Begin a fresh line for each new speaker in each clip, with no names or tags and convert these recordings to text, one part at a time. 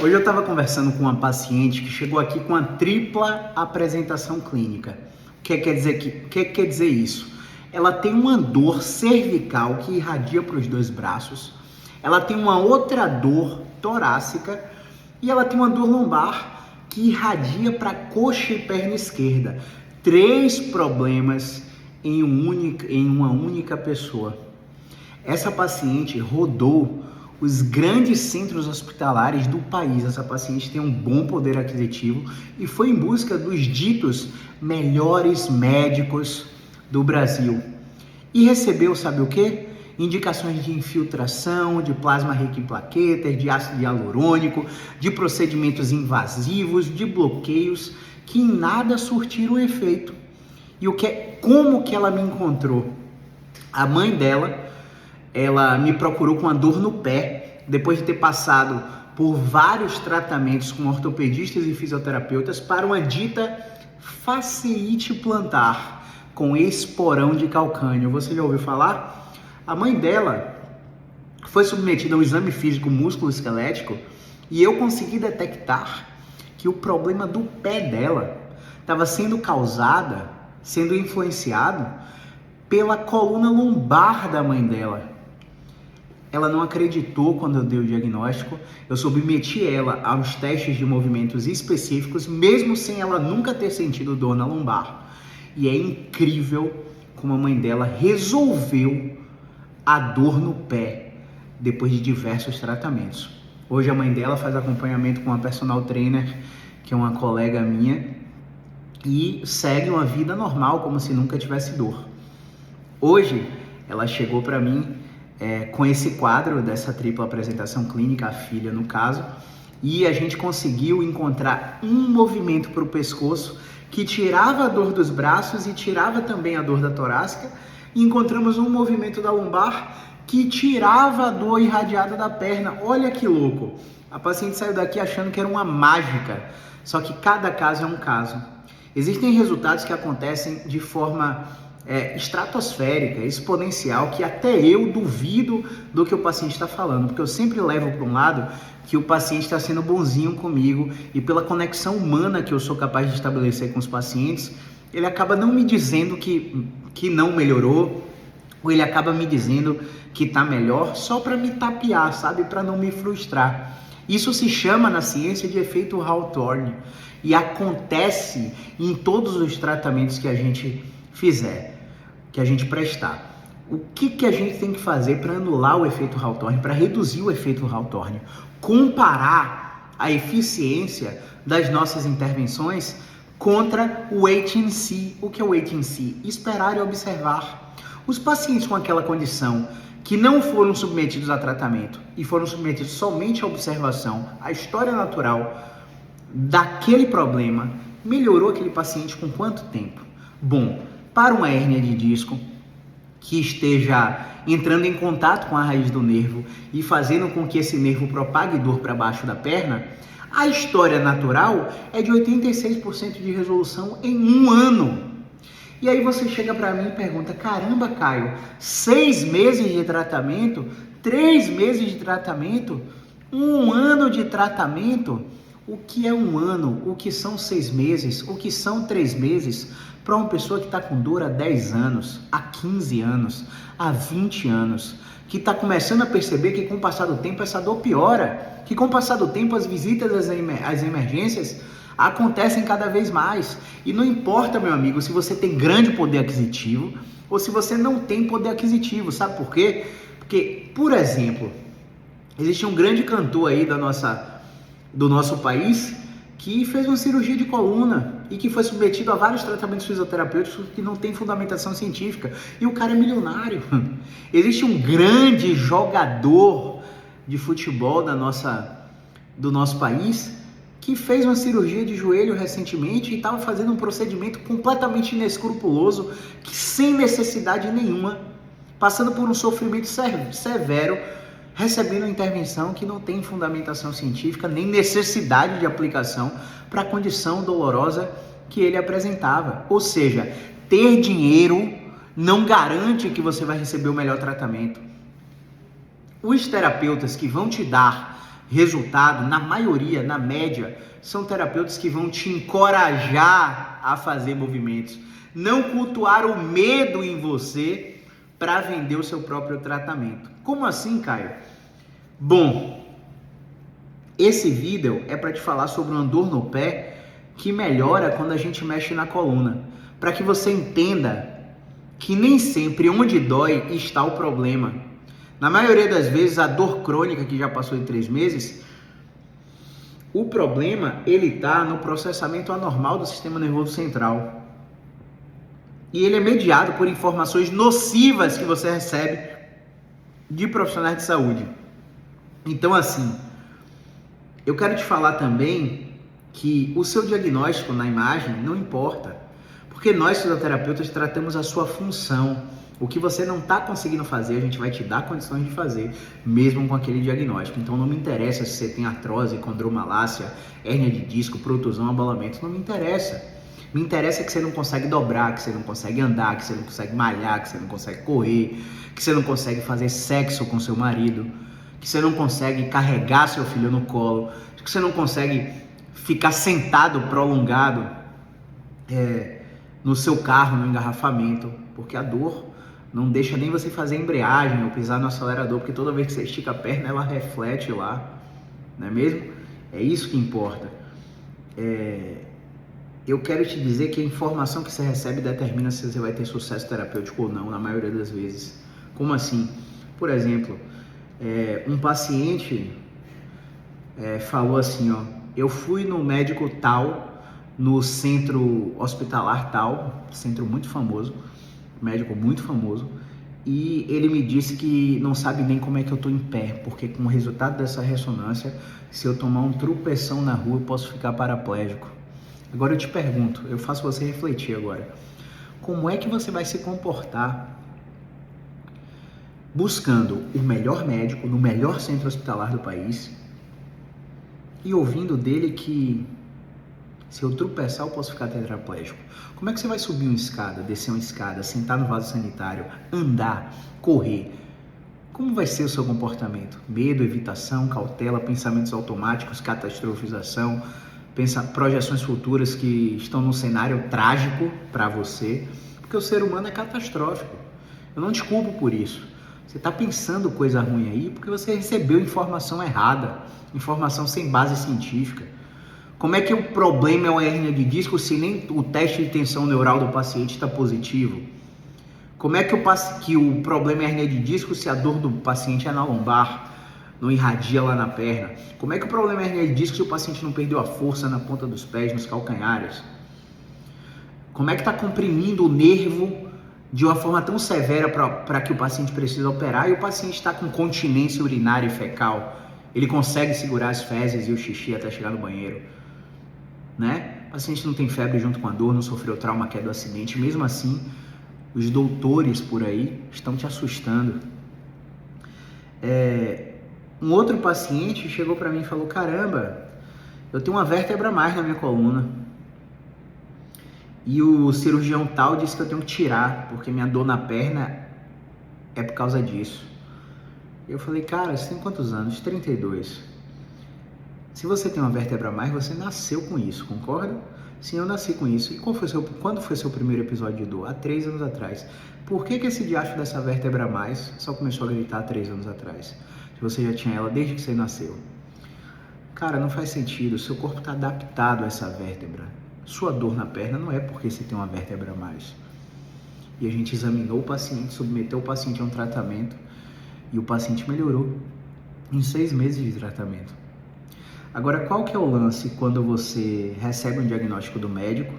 Hoje eu estava conversando com uma paciente que chegou aqui com uma tripla apresentação clínica. O que quer dizer isso? Ela tem uma dor cervical que irradia para os dois braços, ela tem uma outra dor torácica e ela tem uma dor lombar que irradia para coxa e perna esquerda. 3 problemas em uma única pessoa. Essa paciente rodou os grandes centros hospitalares do país. Essa paciente tem um bom poder aquisitivo e foi em busca dos ditos melhores médicos do Brasil. E recebeu, sabe o quê? Indicações de infiltração, de plasma rico em plaquetas, de ácido hialurônico, de procedimentos invasivos, de bloqueios que em nada surtiram efeito. E como que ela me encontrou? A mãe dela, ela me procurou com uma dor no pé, depois de ter passado por vários tratamentos com ortopedistas e fisioterapeutas para uma dita fasciite plantar com esporão de calcânio. Você já ouviu falar? A mãe dela foi submetida a um exame físico músculo-esquelético e eu consegui detectar que o problema do pé dela estava sendo influenciado pela coluna lombar da mãe dela. Ela não acreditou quando eu dei o diagnóstico. Eu submeti ela aos testes de movimentos específicos, mesmo sem ela nunca ter sentido dor na lombar. E é incrível como a mãe dela resolveu a dor no pé depois de diversos tratamentos. Hoje a mãe dela faz acompanhamento com uma personal trainer, que é uma colega minha, e segue uma vida normal, como se nunca tivesse dor. Hoje ela chegou para mim com esse quadro dessa tripla apresentação clínica, a filha no caso, e a gente conseguiu encontrar um movimento para o pescoço que tirava a dor dos braços e tirava também a dor da torácica, e encontramos um movimento da lombar que tirava a dor irradiada da perna. Olha que louco! A paciente saiu daqui achando que era uma mágica, só que cada caso é um caso. Existem resultados que acontecem de forma estratosférica, exponencial, que até eu duvido do que o paciente está falando, porque eu sempre levo para um lado que o paciente está sendo bonzinho comigo e pela conexão humana que eu sou capaz de estabelecer com os pacientes, ele acaba não me dizendo que não melhorou, ou ele acaba me dizendo que está melhor só para me tapear, sabe? Para não me frustrar. Isso se chama na ciência de efeito Hawthorne e acontece em todos os tratamentos que a gente fizer, que a gente prestar. O que a gente tem que fazer para anular o efeito Hawthorne, para reduzir o efeito Hawthorne? Comparar a eficiência das nossas intervenções contra o wait and see. O que é o wait and see? Esperar e observar. Os pacientes com aquela condição que não foram submetidos a tratamento e foram submetidos somente à observação, à história natural daquele problema, melhorou aquele paciente com quanto tempo? Bom, para uma hérnia de disco que esteja entrando em contato com a raiz do nervo e fazendo com que esse nervo propague dor para baixo da perna, a história natural é de 86% de resolução em 1 ano. E aí você chega para mim e pergunta, caramba, Caio, 6 meses de tratamento, 3 meses de tratamento, 1 ano de tratamento? O que é 1 ano? O que são 6 meses? O que são 3 meses? Para uma pessoa que está com dor há 10 anos, há 15 anos, há 20 anos, que está começando a perceber que com o passar do tempo essa dor piora, que com o passar do tempo as visitas às emergências acontecem cada vez mais. E não importa, meu amigo, se você tem grande poder aquisitivo ou se você não tem poder aquisitivo. Sabe por quê? Porque, por exemplo, existe um grande cantor aí do nosso país que fez uma cirurgia de coluna e que foi submetido a vários tratamentos fisioterapêuticos que não tem fundamentação científica. E o cara é milionário. Existe um grande jogador de futebol do nosso país que fez uma cirurgia de joelho recentemente e estava fazendo um procedimento completamente inescrupuloso, que sem necessidade nenhuma, passando por um sofrimento severo, recebendo uma intervenção que não tem fundamentação científica, nem necessidade de aplicação para a condição dolorosa que ele apresentava. Ou seja, ter dinheiro não garante que você vai receber o melhor tratamento. Os terapeutas que vão te dar resultado, na maioria, na média, são terapeutas que vão te encorajar a fazer movimentos, não cultuar o medo em você para vender o seu próprio tratamento. Como assim, Caio? Bom, esse vídeo é para te falar sobre uma dor no pé que melhora quando a gente mexe na coluna, para que você entenda que nem sempre onde dói está o problema. Na maioria das vezes, a dor crônica que já passou de 3 meses, o problema ele está no processamento anormal do sistema nervoso central. E ele é mediado por informações nocivas que você recebe de profissionais de saúde. Então, assim, eu quero te falar também que o seu diagnóstico na imagem não importa, porque nós, fisioterapeutas, tratamos a sua função. O que você não está conseguindo fazer, a gente vai te dar condições de fazer, mesmo com aquele diagnóstico. Então não me interessa se você tem artrose, condromalácia, hérnia de disco, protusão, abalamento, não me interessa. Me interessa que você não consegue dobrar, que você não consegue andar, que você não consegue malhar, que você não consegue correr, que você não consegue fazer sexo com seu marido, que você não consegue carregar seu filho no colo, que você não consegue ficar sentado prolongado no seu carro, no engarrafamento, porque a dor não deixa nem você fazer embreagem ou pisar no acelerador, porque toda vez que você estica a perna, ela reflete lá, não é mesmo? É isso que importa. Eu quero te dizer que a informação que você recebe determina se você vai ter sucesso terapêutico ou não, na maioria das vezes. Como assim? Por exemplo, um paciente falou assim, ó, eu fui no médico tal, no centro hospitalar tal, centro muito famoso, médico muito famoso, e ele me disse que não sabe nem como é que eu tô em pé, porque com o resultado dessa ressonância, se eu tomar um tropeção na rua, eu posso ficar paraplégico. Agora eu te pergunto, eu faço você refletir agora, como é que você vai se comportar buscando o melhor médico no melhor centro hospitalar do país e ouvindo dele que se eu tropeçar eu posso ficar tetraplégico? Como é que você vai subir uma escada, descer uma escada, sentar no vaso sanitário, andar, correr? Como vai ser o seu comportamento? Medo, evitação, cautela, pensamentos automáticos, catastrofização, projeções futuras que estão num cenário trágico para você, porque o ser humano é catastrófico. Eu não te culpo por isso. Você está pensando coisa ruim aí porque você recebeu informação errada, informação sem base científica. Como é que o problema é uma hérnia de disco se nem o teste de tensão neural do paciente está positivo? Como é que o problema é hérnia de disco se a dor do paciente é na lombar, não irradia lá na perna? Como é que o problema é hérnia de disco se o paciente não perdeu a força na ponta dos pés, nos calcanhares? Como é que está comprimindo o nervo de uma forma tão severa para que o paciente precise operar e o paciente está com continência urinária e fecal? Ele consegue segurar as fezes e o xixi até chegar no banheiro, né? O paciente não tem febre junto com a dor, não sofreu trauma, queda do acidente. Mesmo assim, os doutores por aí estão te assustando. Um outro paciente chegou para mim e falou, caramba, eu tenho uma vértebra a mais na minha coluna e o cirurgião tal disse que eu tenho que tirar porque minha dor na perna é por causa disso. Eu falei, cara, você tem quantos anos? 32. Se você tem uma vértebra a mais, você nasceu com isso, concorda? Sim, eu nasci com isso. E quando foi seu primeiro episódio de dor? Há 3 anos atrás. Por que esse diacho dessa vértebra a mais só começou a gritar há 3 anos atrás? Se você já tinha ela desde que você nasceu. Cara, não faz sentido. Seu corpo está adaptado a essa vértebra. Sua dor na perna não é porque você tem uma vértebra a mais. E a gente examinou o paciente, submeteu o paciente a um tratamento e o paciente melhorou em 6 meses de tratamento. Agora, qual que é o lance quando você recebe um diagnóstico do médico,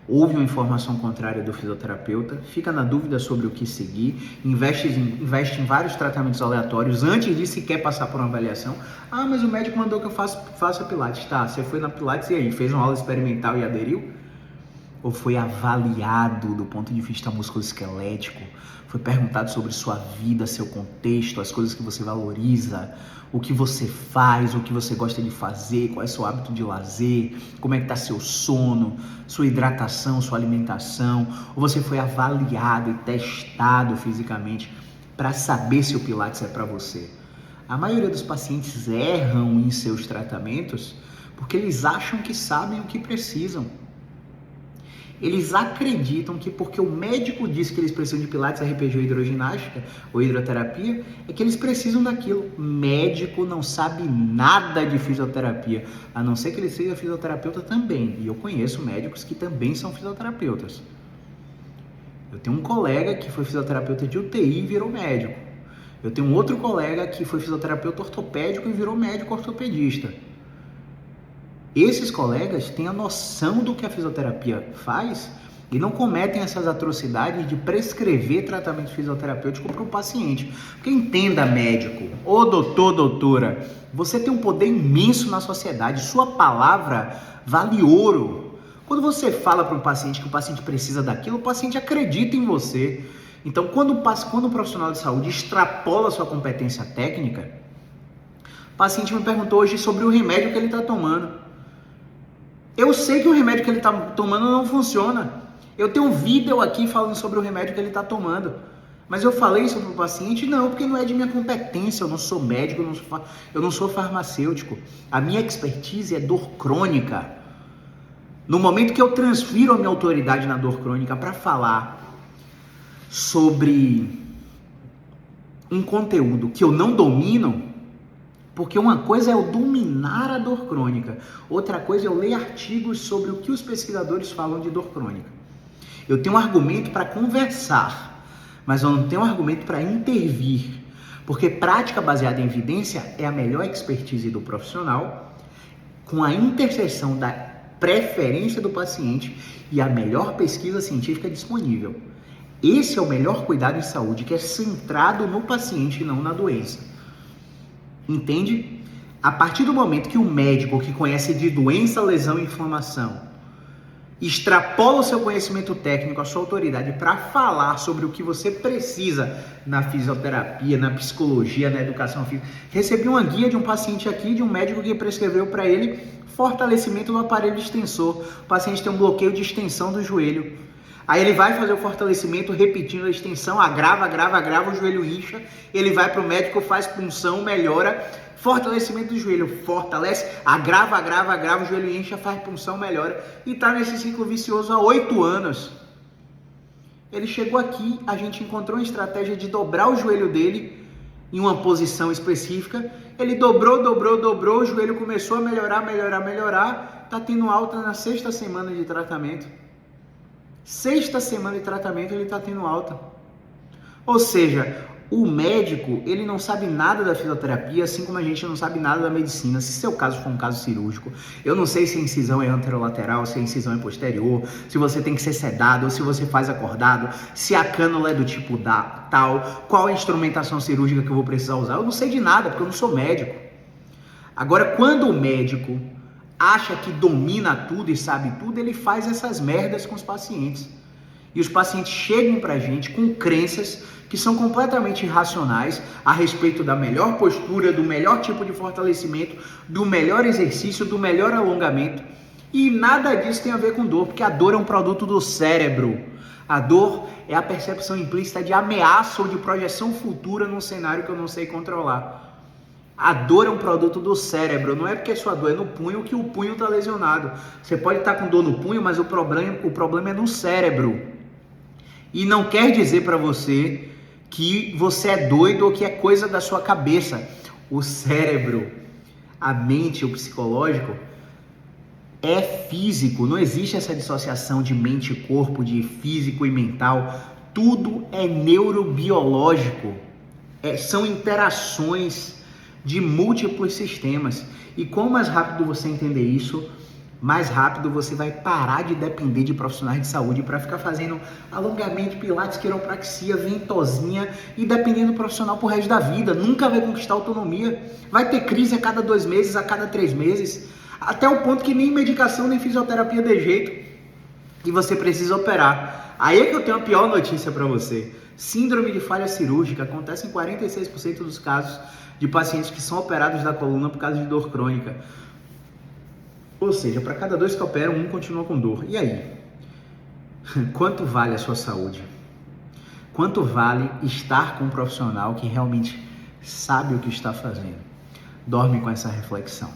ouve uma informação contrária do fisioterapeuta, fica na dúvida sobre o que seguir, investe em vários tratamentos aleatórios antes de sequer passar por uma avaliação? Ah, mas o médico mandou que eu faça Pilates. Tá, você foi na Pilates e aí, fez uma aula experimental e aderiu? Ou foi avaliado do ponto de vista musculoesquelético? Foi perguntado sobre sua vida, seu contexto, as coisas que você valoriza, o que você faz, o que você gosta de fazer, qual é seu hábito de lazer, como é que está seu sono, sua hidratação, sua alimentação? Ou você foi avaliado e testado fisicamente para saber se o Pilates é para você? A maioria dos pacientes erram em seus tratamentos porque eles acham que sabem o que precisam. Eles acreditam que porque o médico disse que eles precisam de pilates, RPG ou hidroginástica ou hidroterapia, é que eles precisam daquilo. Médico não sabe nada de fisioterapia, a não ser que ele seja fisioterapeuta também. E eu conheço médicos que também são fisioterapeutas. Eu tenho um colega que foi fisioterapeuta de UTI e virou médico. Eu tenho um outro colega que foi fisioterapeuta ortopédico e virou médico ortopedista. Esses colegas têm a noção do que a fisioterapia faz e não cometem essas atrocidades de prescrever tratamento fisioterapêutico para o paciente. Porque entenda, médico, ô doutor, doutora, você tem um poder imenso na sociedade, sua palavra vale ouro. Quando você fala para um paciente que o paciente precisa daquilo, o paciente acredita em você. Então, quando o profissional de saúde extrapola a sua competência técnica, o paciente me perguntou hoje sobre o remédio que ele está tomando. Eu sei que o remédio que ele está tomando não funciona. Eu tenho um vídeo aqui falando sobre o remédio que ele está tomando. Mas eu falei isso para o paciente? Não, porque não é de minha competência. Eu não sou médico, eu não sou farmacêutico. A minha expertise é dor crônica. No momento que eu transfiro a minha autoridade na dor crônica para falar sobre um conteúdo que eu não domino, porque uma coisa é eu dominar a dor crônica, outra coisa é eu ler artigos sobre o que os pesquisadores falam de dor crônica. Eu tenho um argumento para conversar, mas eu não tenho um argumento para intervir, porque prática baseada em evidência é a melhor expertise do profissional, com a interseção da preferência do paciente e a melhor pesquisa científica disponível. Esse é o melhor cuidado em saúde, que é centrado no paciente e não na doença. Entende? A partir do momento que o médico que conhece de doença, lesão e inflamação extrapola o seu conhecimento técnico, a sua autoridade para falar sobre o que você precisa na fisioterapia, na psicologia, na educação física. Recebi uma guia de um paciente aqui, de um médico que prescreveu para ele fortalecimento do aparelho extensor. O paciente tem um bloqueio de extensão do joelho. Aí ele vai fazer o fortalecimento repetindo a extensão, agrava, o joelho incha, ele vai para o médico, faz punção, melhora, fortalecimento do joelho, fortalece, agrava, o joelho incha, faz punção, melhora, e está nesse ciclo vicioso há 8 anos. Ele chegou aqui, a gente encontrou uma estratégia de dobrar o joelho dele em uma posição específica, ele dobrou, o joelho começou a melhorar, está tendo alta na 6ª semana de tratamento. 6ª semana de tratamento ele está tendo alta. Ou seja, o médico, ele não sabe nada da fisioterapia, assim como a gente não sabe nada da medicina. Se seu caso for um caso cirúrgico, eu não sei se a incisão é anterolateral, se a incisão é posterior, se você tem que ser sedado, ou se você faz acordado, se a cânula é do tipo tal, qual a instrumentação cirúrgica que eu vou precisar usar. Eu não sei de nada, porque eu não sou médico. Agora, quando o médico acha que domina tudo e sabe tudo, ele faz essas merdas com os pacientes. E os pacientes chegam pra gente com crenças que são completamente irracionais a respeito da melhor postura, do melhor tipo de fortalecimento, do melhor exercício, do melhor alongamento. E nada disso tem a ver com dor, porque a dor é um produto do cérebro. A dor é a percepção implícita de ameaça ou de projeção futura num cenário que eu não sei controlar. A dor é um produto do cérebro, não é porque sua dor é no punho que o punho está lesionado. Você pode estar com dor no punho, mas o problema é no cérebro. E não quer dizer para você que você é doido ou que é coisa da sua cabeça. O cérebro, a mente, o psicológico é físico, não existe essa dissociação de mente e corpo, de físico e mental. Tudo é neurobiológico, são interações de múltiplos sistemas. E quanto mais rápido você entender isso, mais rápido você vai parar de depender de profissionais de saúde para ficar fazendo alongamento, pilates, quiropraxia, ventosinha e dependendo do profissional pro resto da vida. Nunca vai conquistar autonomia. Vai ter crise a cada 2 meses, a cada 3 meses, até o ponto que nem medicação nem fisioterapia de jeito e você precisa operar. Aí é que eu tenho a pior notícia para você. Síndrome de falha cirúrgica acontece em 46% dos casos de pacientes que são operados da coluna por causa de dor crônica. Ou seja, para cada 2 que operam, 1 continua com dor. E aí? Quanto vale a sua saúde? Quanto vale estar com um profissional que realmente sabe o que está fazendo. Dorme com essa reflexão.